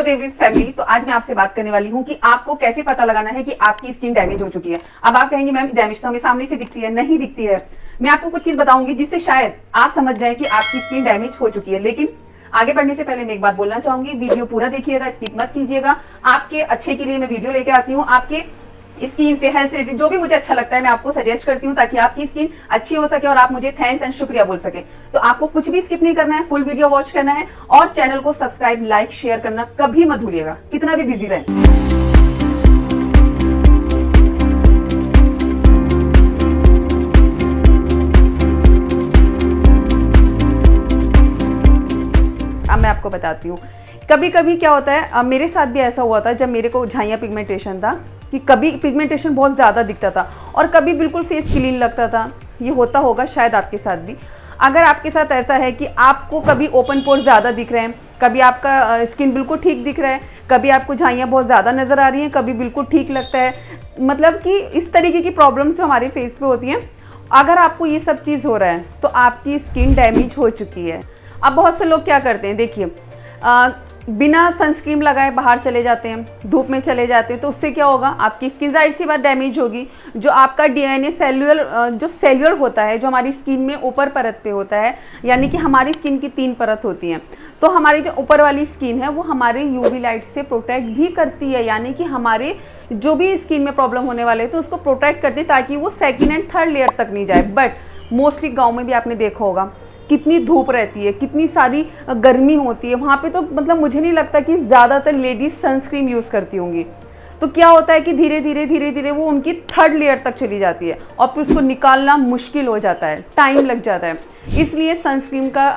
देवरीज family. तो आज मैं आपसे बात करने वाली हूँ कि आपको कैसे पता लगाना है कि आपकी स्किन डैमेज हो चुकी है। अब आप कहेंगे मैम डैमेज तो हमें सामने से दिखती है, नहीं दिखती है। मैं आपको कुछ चीज बताऊंगी जिससे शायद आप समझ जाए कि आपकी स्किन डैमेज हो चुकी है। लेकिन आगे बढ़ने से पहले मैं एक बात बोलना चाहूंगी, वीडियो पूरा देखिएगा, स्किप मत कीजिएगा। आपके अच्छे के लिए मैं वीडियो लेके आती हूँ, आपके स्किन से हेल्थ से रिलेटेड जो भी मुझे अच्छा लगता है मैं आपको सजेस्ट करती हूँ, ताकि आपकी स्किन अच्छी हो सके और आप मुझे थैंक्स एंड शुक्रिया बोल सके। तो आपको कुछ भी स्किप नहीं करना है, फुल वीडियो वॉच करना है और चैनल को सब्सक्राइब, लाइक, शेयर करना कभी मत भूलिएगा, कितना भी बिजी रहे। अब मैं आपको बताती हूँ, कभी कभी क्या होता है, मेरे साथ भी ऐसा हुआ था जब मेरे को झाइयाँ पिगमेंटेशन था कि कभी पिगमेंटेशन बहुत ज़्यादा दिखता था और कभी बिल्कुल फेस क्लीन लगता था। ये होता होगा शायद आपके साथ भी। अगर आपके साथ ऐसा है कि आपको कभी ओपन पोर्स ज़्यादा दिख रहे हैं, कभी आपका स्किन बिल्कुल ठीक दिख रहा है, कभी आपको झाइयाँ बहुत ज़्यादा नज़र आ रही हैं, कभी बिल्कुल ठीक लगता है, मतलब कि इस तरीके की प्रॉब्लम्स जो हमारे फेस पे होती हैं, अगर आपको ये सब चीज़ हो रहा है तो आपकी स्किन डैमेज हो चुकी है। अब बहुत से लोग क्या करते हैं, देखिए बिना सनस्क्रीन लगाए बाहर चले जाते हैं, धूप में चले जाते हैं, तो उससे क्या होगा, आपकी स्किन जाहिर सी बात डैमेज होगी। जो आपका डीएनए सेल्यूलर होता है, जो हमारी स्किन में ऊपर परत पे होता है, यानी कि हमारी स्किन की 3 परत होती हैं, तो हमारी जो ऊपर वाली स्किन है वो हमारे यूवी लाइट से प्रोटेक्ट भी करती है, यानी कि हमारे जो भी स्किन में प्रॉब्लम होने वाले हैं तो उसको प्रोटेक्ट करती है ताकि वो सेकेंड एंड थर्ड लेयर तक नहीं जाए। बट मोस्टली गाँव में भी आपने देखा होगा कितनी धूप रहती है, कितनी सारी गर्मी होती है, वहाँ पे तो मतलब मुझे नहीं लगता कि ज़्यादातर लेडीज सनस्क्रीन यूज़ करती होंगी। तो क्या होता है कि धीरे धीरे वो उनकी थर्ड लेयर तक चली जाती है और फिर उसको निकालना मुश्किल हो जाता है, टाइम लग जाता है। इसलिए सनस्क्रीन का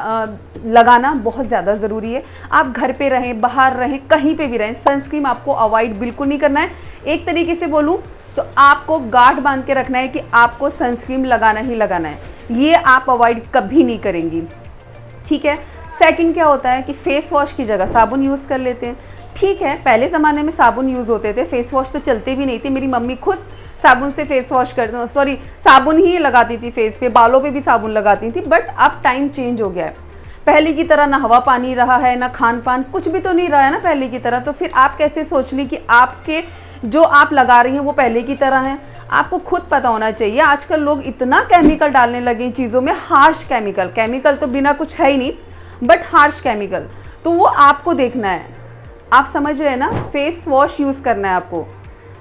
लगाना बहुत ज़्यादा ज़रूरी है। आप घर पे रहें, बाहर रहें, कहीं पे भी रहें, सनस्क्रीन आपको अवॉइड बिल्कुल नहीं करना है। एक तरीके से बोलूँ तो आपको गांठ बांध के रखना है कि आपको सनस्क्रीन लगाना ही लगाना है, ये आप अवॉइड कभी नहीं करेंगी, ठीक है। सेकंड क्या होता है कि फेस वॉश की जगह साबुन यूज़ कर लेते हैं। ठीक है, पहले ज़माने में साबुन यूज़ होते थे, फेस वॉश तो चलते भी नहीं थे। मेरी मम्मी खुद साबुन से फेस वॉश साबुन ही लगाती थी फेस पे, बालों पे भी साबुन लगाती थी। बट अब टाइम चेंज हो गया है, पहले की तरह ना हवा पानी रहा है, ना खान पान, कुछ भी तो नहीं रहा है ना पहले की तरह। तो फिर आप कैसे सोच ली कि आपके जो आप लगा रही हैं वो पहले की तरह हैं। आपको खुद पता होना चाहिए। आजकल लोग इतना केमिकल डालने लगे इन चीज़ों में, हार्श केमिकल तो बिना कुछ है ही नहीं, बट हार्श केमिकल, तो वो आपको देखना है। आप समझ रहे हैं ना, फेस वॉश यूज़ करना है आपको।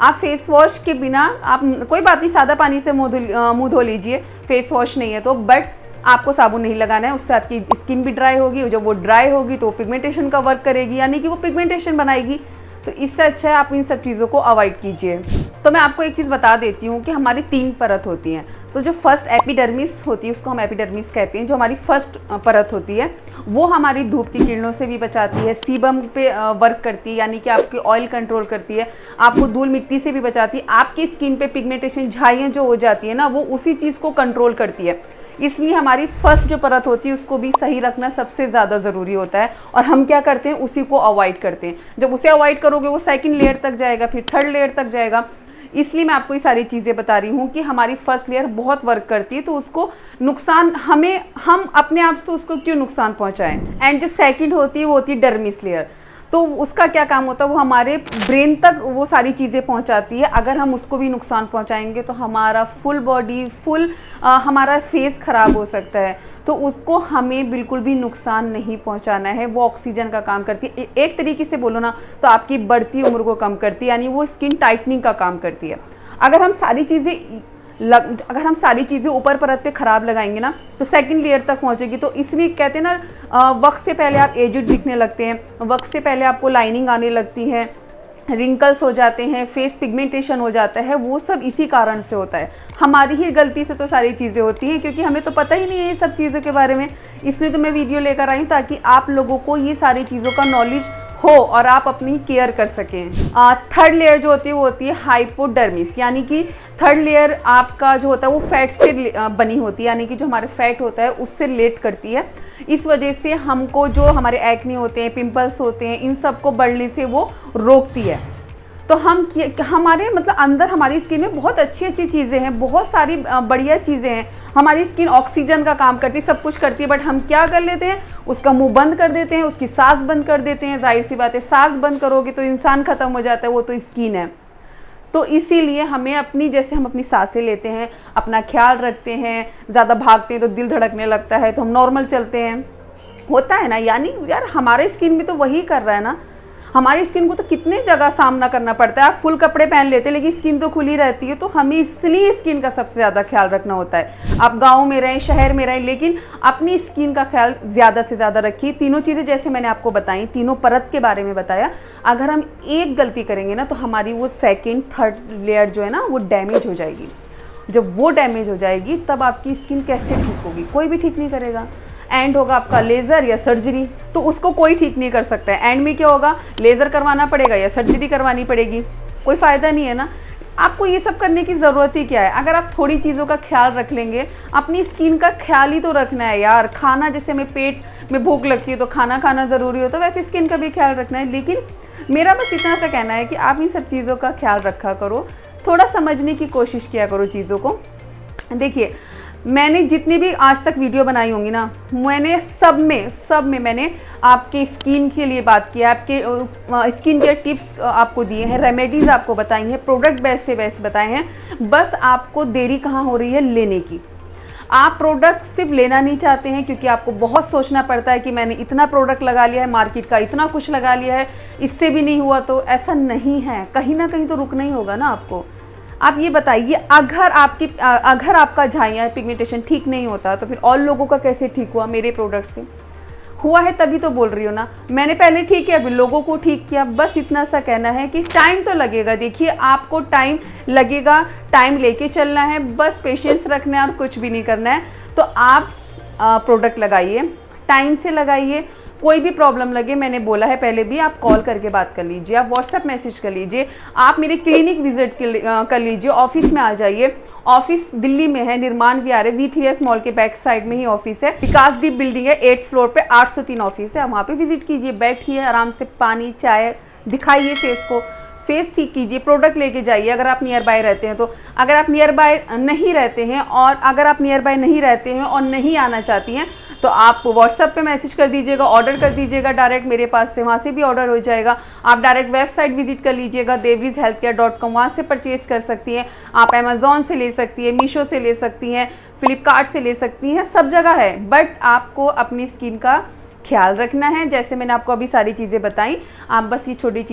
आप फेस वॉश के बिना आप कोई बात नहीं, सादा पानी से मुँह धो लीजिए, फेस वॉश नहीं है तो, बट आपको साबुन नहीं लगाना है, उससे आपकी स्किन भी ड्राई होगी। जब वो ड्राई होगी तो पिगमेंटेशन का वर्क करेगी, यानी कि वो पिगमेंटेशन बनाएगी। तो इससे अच्छा है आप इन सब चीज़ों को अवॉइड कीजिए। तो मैं आपको एक चीज़ बता देती हूँ कि हमारी 3 परत होती हैं। तो जो फर्स्ट एपिडर्मिस होती है, उसको हम एपिडर्मिस कहते हैं, जो हमारी फर्स्ट परत होती है, वो हमारी धूप की किरणों से भी बचाती है, सीबम पे वर्क करती है, यानी कि आपकी ऑयल कंट्रोल करती है, आपको धूल मिट्टी से भी बचाती है। आपकी स्किन पे पिगमेंटेशन झाइयाँ जो हो जाती है ना, वो उसी चीज़ को कंट्रोल करती है। इसलिए हमारी फर्स्ट जो परत होती है उसको भी सही रखना सबसे ज़्यादा ज़रूरी होता है। और हम क्या करते हैं, उसी को अवॉइड करते हैं। जब उसे अवॉइड करोगे वो सेकंड लेयर तक जाएगा, फिर थर्ड लेयर तक जाएगा। इसलिए मैं आपको ये सारी चीज़ें बता रही हूँ कि हमारी फर्स्ट लेयर बहुत वर्क करती है, तो उसको नुकसान हम अपने आप से उसको क्यों नुकसान पहुँचाएँ। एंड जो सेकेंड होती है वो होती है डर्मिस लेयर। तो उसका क्या काम होता है, वो हमारे ब्रेन तक वो सारी चीज़ें पहुंचाती है। अगर हम उसको भी नुकसान पहुंचाएंगे तो हमारा फुल बॉडी हमारा फेस ख़राब हो सकता है। तो उसको हमें बिल्कुल भी नुकसान नहीं पहुंचाना है। वो ऑक्सीजन का काम करती है, एक तरीके से बोलो ना तो आपकी बढ़ती उम्र को कम करती है, यानी वो स्किन टाइटनिंग का काम करती है। अगर हम सारी चीज़ें ऊपर परत पे ख़राब लगाएंगे ना तो सेकंड लेयर तक पहुंचेगी। तो इसलिए कहते हैं ना, वक्त से पहले आप एजिड दिखने लगते हैं, वक्त से पहले आपको लाइनिंग आने लगती है, रिंकल्स हो जाते हैं, फेस पिगमेंटेशन हो जाता है। वो सब इसी कारण से होता है, हमारी ही गलती से तो सारी चीज़ें होती हैं, क्योंकि हमें तो पता ही नहीं है ये सब चीज़ों के बारे में। इसलिए तो मैं वीडियो लेकर आई हूँ ताकि आप लोगों को ये सारी चीज़ों का नॉलेज हो और आप अपनी केयर कर सकें। थर्ड लेयर जो होती है वो होती है हाइपोडर्मिस, यानी कि थर्ड लेयर आपका जो होता है वो फैट से बनी होती है, यानी कि जो हमारे फैट होता है उससे रिलेट करती है। इस वजह से हमको जो हमारे एक्ने होते हैं, पिंपल्स होते हैं, इन सब को बढ़ने से वो रोकती है। तो हमारे मतलब अंदर हमारी स्किन में बहुत अच्छी अच्छी चीज़ें हैं, बहुत सारी बढ़िया चीज़ें हैं। हमारी स्किन ऑक्सीजन का काम करती है, सब कुछ करती है, बट हम क्या कर लेते हैं, उसका मुंह बंद कर देते हैं, उसकी सांस बंद कर देते हैं। जाहिर सी बात है, सांस बंद करोगे तो इंसान ख़त्म हो जाता है, वो तो स्किन है। तो इसीलिए हमें जैसे हम अपनी सांसें लेते हैं, अपना ख्याल रखते हैं, ज़्यादा भागते हैं तो दिल धड़कने लगता है, तो हम नॉर्मल चलते हैं, होता है ना। यानी यार हमारे स्किन भी तो वही कर रहा है ना। हमारी स्किन को तो कितने जगह सामना करना पड़ता है। आप फुल कपड़े पहन लेते हैं लेकिन स्किन तो खुली रहती है, तो हमें इसलिए स्किन का सबसे ज़्यादा ख्याल रखना होता है। आप गांव में रहें, शहर में रहें, लेकिन अपनी स्किन का ख्याल ज़्यादा से ज़्यादा रखिए। तीनों चीज़ें जैसे मैंने आपको बताई, तीनों परत के बारे में बताया, अगर हम एक गलती करेंगे ना तो हमारी वो सेकेंड थर्ड लेयर जो है ना वो डैमेज हो जाएगी। जब वो डैमेज हो जाएगी तब आपकी स्किन कैसे ठीक होगी, कोई भी ठीक नहीं करेगा। एंड होगा आपका लेज़र या सर्जरी, तो उसको कोई ठीक नहीं कर सकता है। एंड में क्या होगा, लेज़र करवाना पड़ेगा या सर्जरी करवानी पड़ेगी, कोई फ़ायदा नहीं है ना। आपको ये सब करने की ज़रूरत ही क्या है, अगर आप थोड़ी चीज़ों का ख्याल रख लेंगे। अपनी स्किन का ख्याल ही तो रखना है यार। खाना, जैसे हमें पेट में भूख लगती है तो खाना खाना ज़रूरी होता है, वैसे स्किन का भी ख्याल रखना है। लेकिन मेरा बस इतना सा कहना है कि आप इन सब चीज़ों का ख्याल रखा करो, थोड़ा समझने की कोशिश किया करो चीज़ों को। देखिए, मैंने जितनी भी आज तक वीडियो बनाई होंगी ना, मैंने सब में मैंने आपके स्किन के लिए बात किया, आपके स्किन केयर टिप्स आपको दिए हैं, रेमेडीज़ आपको बताई हैं, प्रोडक्ट बेस्ट से बेस्ट बताए हैं। बस आपको देरी कहाँ हो रही है लेने की। आप प्रोडक्ट सिर्फ लेना नहीं चाहते हैं क्योंकि आपको बहुत सोचना पड़ता है कि मैंने इतना प्रोडक्ट लगा लिया है, मार्केट का इतना कुछ लगा लिया है, इससे भी नहीं हुआ। तो ऐसा नहीं है, कहीं ना कहीं तो रुकना ही होगा ना आपको। आप ये बताइए, अगर आपका झाइयाँ पिगमेंटेशन ठीक नहीं होता तो फिर और लोगों का कैसे ठीक हुआ? मेरे प्रोडक्ट से हुआ है तभी तो बोल रही हो ना। मैंने पहले ठीक किया, अभी लोगों को ठीक किया। बस इतना सा कहना है कि टाइम तो लगेगा। देखिए, आपको टाइम लगेगा, टाइम लेके चलना है, बस पेशेंस रखना है और कुछ भी नहीं करना है। तो आप प्रोडक्ट लगाइए, टाइम से लगाइए। कोई भी प्रॉब्लम लगे, मैंने बोला है पहले भी, आप कॉल करके बात कर लीजिए, आप व्हाट्सएप मैसेज कर लीजिए, आप मेरे क्लिनिक विजिट कर लीजिए, ऑफिस में आ जाइए। ऑफिस दिल्ली में है, निर्माण विहार V3S मॉल के बैक साइड में ही ऑफिस है। विकासदीप बिल्डिंग है, 8th फ्लोर पे 803 ऑफिस है। वहाँ पे विजिट कीजिए, बैठिए आराम से, पानी चाय दिखाइए, फेस को फेस ठीक कीजिए, प्रोडक्ट लेके जाइए अगर आप नियर बाय रहते हैं तो। अगर आप नियर बाय नहीं रहते हैं और नहीं आना चाहती हैं तो आप व्हाट्सएप पे मैसेज कर दीजिएगा, ऑर्डर कर दीजिएगा डायरेक्ट मेरे पास से, वहाँ से भी ऑर्डर हो जाएगा। आप डायरेक्ट वेबसाइट विजिट कर लीजिएगा devrishealthcare.com, वहाँ से परचेज़ कर सकती हैं। आप अमेज़ॉन से ले सकती हैं, मीशो से ले सकती हैं, फ्लिपकार्ट से ले सकती हैं, सब जगह है। बट आपको अपनी स्किन का ख्याल रखना है। जैसे मैंने आपको अभी सारी चीज़ें बताई, आप बस ये छोटी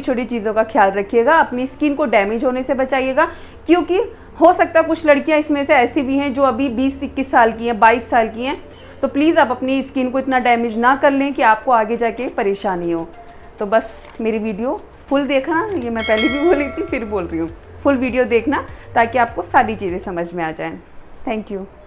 छोटी चीज़ों का ख्याल रखिएगा, अपनी स्किन को डैमेज होने से बचाइएगा। क्योंकि हो सकता है कुछ लड़कियां इसमें से ऐसी भी हैं जो अभी 20-21 साल की हैं, 22 साल की हैं। तो प्लीज़ आप अपनी स्किन को इतना डैमेज ना कर लें कि आपको आगे जाके परेशानी हो। तो बस मेरी वीडियो फुल देखना, ये मैं पहले भी बोली थी फिर बोल रही हूँ, फुल वीडियो देखना ताकि आपको सारी चीज़ें समझ में आ जाएँ। Thank you.